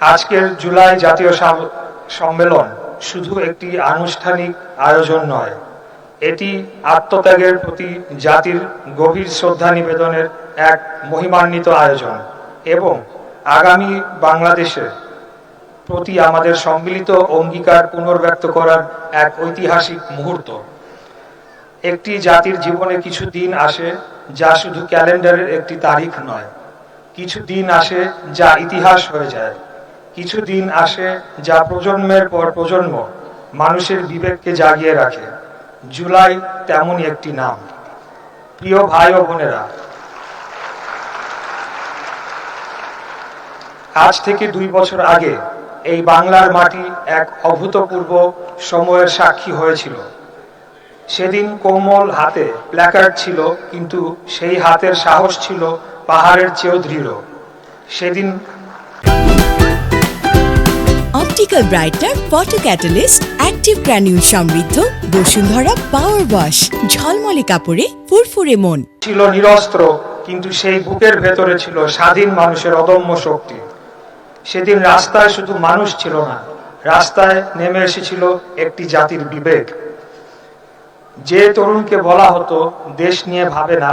আজকের জুলাই জাতীয় সম্মেলন শুধু একটি আনুষ্ঠানিক আয়োজন নয়, এটি আত্মত্যাগের প্রতি জাতির গভীর শ্রদ্ধা নিবেদনের এক মহিমান্বিত আয়োজন এবং আগামী বাংলাদেশের প্রতি আমাদের সম্মিলিত অঙ্গীকার পুনর্ব্যক্ত করার এক ঐতিহাসিক মুহূর্ত। একটি জাতির জীবনে কিছু দিন আসে যা শুধু ক্যালেন্ডারের একটি তারিখ নয়, কিছু দিন আসে যা ইতিহাস হয়ে যায়, কিছু দিন আসে যা প্রজন্মের পর প্রজন্ম মানুষের বিবেককে জাগিয়ে রাখে। জুলাই তেমনই একটি নাম। প্রিয় ভাই ও বোনেরা, আজ থেকে 2 বছর আগে এই বাংলার মাটি এক অভূতপূর্ব সময়ের সাক্ষী হয়েছিল। সেদিন কোমল হাতে প্ল্যাকার্ড ছিল, কিন্তু সেই হাতের সাহস ছিল পাহাড়ের চেয়েও দৃঢ়। সেদিন optical brighter photo catalyst active granule সমৃদ্ধ বসুন্ধরা পাওয়ার ওয়াশ, ঝলমলে কাপড়ে ফুরফুরে মন। ছিল নিরস্ত্র, কিন্তু সেই বুকের ভেতরে ছিল স্বাধীন মানুষের অদম্য শক্তি। সেদিন রাস্তায় শুধু মানুষ ছিল না, রাস্তায় নেমে এসেছিল একটি জাতির বিবেক। যে তরুণকে বলা হতো দেশ নিয়ে ভাবে না,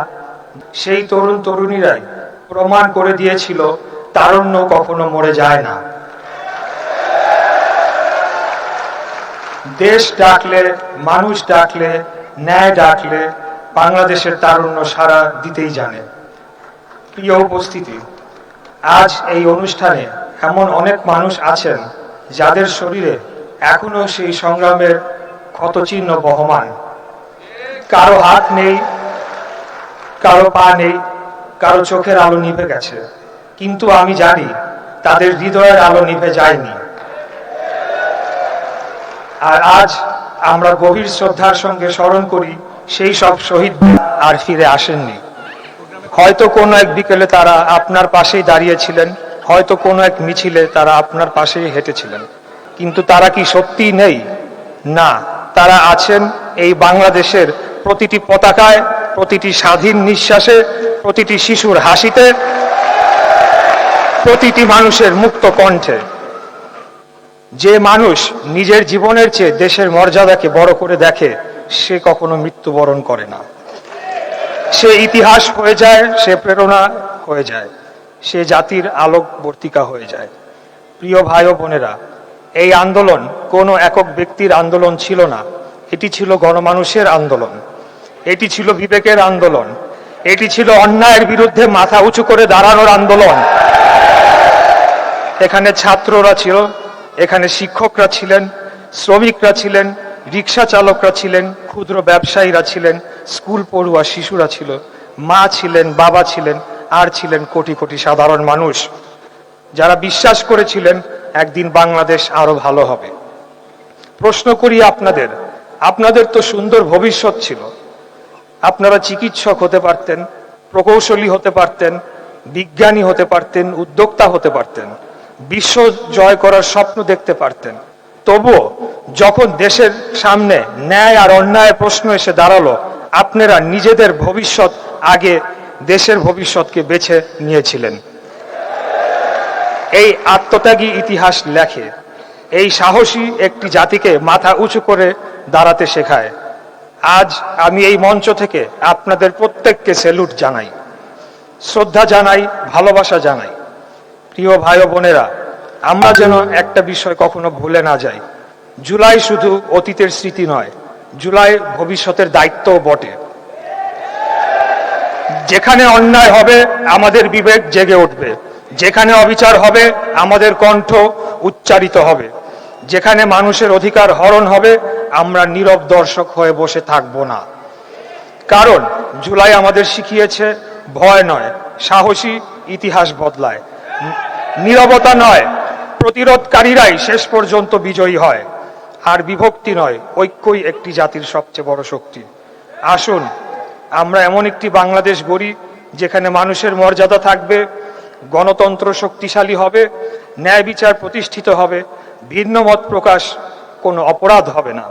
সেই তরুণ তরুণীরাই প্রমাণ করে দিয়েছিল তারুণ্য কখনো মরে যায় না। দেশ ডাকলে, মানুষ ডাকলে, ন্যায় ডাকলে বাংলাদেশের তারুণ্য সাড়া দিতেই জানে। প্রিয় উপস্থিতি, আজ এই অনুষ্ঠানে এমন অনেক মানুষ আছেন যাদের শরীরে এখনো সেই সংগ্রামের ক্ষতচিহ্ন বহমান। কারো হাত নেই, কারো পা নেই, কারো চোখের আলো নিভে গেছে, কিন্তু আমি জানি তাদের হৃদয়ের আলো নিভে যায়নি। আর আজ আমরা গভীর শ্রদ্ধার সঙ্গে স্মরণ করি সেই সব শহীদদের আর ফিরে আসেননি। হয়তো কোনো এক বিকেলে তারা আপনার পাশেই দাঁড়িয়েছিলেন, হয়তো কোনো এক মিছিলে তারা আপনার পাশেই হেঁটেছিলেন, কিন্তু তারা কি সত্যিই নেই? না, তারা আছেন এই বাংলাদেশের প্রতিটি পতাকায়, প্রতিটি স্বাধীন নিঃশ্বাসে, প্রতিটি শিশুর হাসিতে, প্রতিটি মানুষের মুক্ত কণ্ঠে। যে মানুষ নিজের জীবনের চেয়ে দেশের মর্যাদাকে বড় করে দেখে, সে কখনো মৃত্যুবরণ করে না। সে ইতিহাস হয়ে যায়, সে প্রেরণা হয়ে যায়, সে জাতির আলোকবর্তিকা হয়ে যায়। প্রিয় ভাই ও বোনেরা, এই আন্দোলন কোনো একক ব্যক্তির আন্দোলন ছিল না, এটি ছিল গণমানুষের আন্দোলন, এটি ছিল বিবেকের আন্দোলন, এটি ছিল অন্যায়ের বিরুদ্ধে মাথা উঁচু করে দাঁড়ানোর আন্দোলন। এখানে ছাত্ররা ছিল, এখানে শিক্ষকরা ছিলেন, শ্রমিকরা ছিলেন, রিক্সা চালকরা ছিলেন, ক্ষুদ্র ব্যবসায়ীরা ছিলেন, স্কুল পড়ুয়া শিশুরা ছিল, মা ছিলেন, বাবা ছিলেন, আর ছিলেন কোটি কোটি সাধারণ মানুষ যারা বিশ্বাস করেছিলেন একদিন বাংলাদেশ আরো ভালো হবে। প্রশ্ন করি আপনাদের, আপনাদের তো সুন্দর ভবিষ্যৎ ছিল। আপনারা চিকিৎসক হতে পারতেন, প্রকৌশলী হতে পারতেন, বিজ্ঞানী হতে পারতেন, উদ্যোক্তা হতে পারতেন, বিশ্ব জয় করার স্বপ্ন দেখতে পারতেন। তবুও যখন দেশের সামনে ন্যায় আর অন্যায়ের প্রশ্ন এসে দাঁড়ালো, আপনারা নিজেদের ভবিষ্যৎ আগে দেশের ভবিষ্যৎকে বেছে নিয়েছিলেন। এই আত্মত্যাগী ইতিহাস লেখে, এই সাহসী একটি জাতিকে মাথা উঁচু করে দাঁড়াতে শেখায়। আজ আমি এই মঞ্চ থেকে আপনাদের প্রত্যেককে স্যালুট জানাই, শ্রদ্ধা জানাই, ভালোবাসা জানাই। প্রিয় ভাই ও বোনেরা, আমরা যেন একটা বিষয় কখনো ভুলে না যাই, জুলাই শুধু অতীতের স্মৃতি নয়, জুলাই ভবিষ্যতের দায়িত্বও বটে। যেখানে অন্যায় হবে আমাদের বিবেক জেগে উঠবে, যেখানে অবিচার হবে আমাদের কণ্ঠ উচ্চারিত হবে, যেখানে মানুষের অধিকার হরণ হবে আমরা নীরব দর্শক হয়ে বসে থাকব না। কারণ জুলাই আমাদের শিখিয়েছে ভয় নয়, সাহসী ইতিহাস বদলায়। নীরবতা নয়, প্রতিরোধকারীরাই শেষ পর্যন্ত বিজয়ী হয়। আর বিভক্তি নয়, ঐক্যই একটি জাতির সবচেয়ে বড় শক্তি। আসুন আমরা এমন একটি বাংলাদেশ গড়ি যেখানে মানুষের মর্যাদা থাকবে, গণতন্ত্র শক্তিশালী হবে, ন্যায় বিচার প্রতিষ্ঠিত হবে, ভিন্ন মত প্রকাশ কোনো অপরাধ হবে না।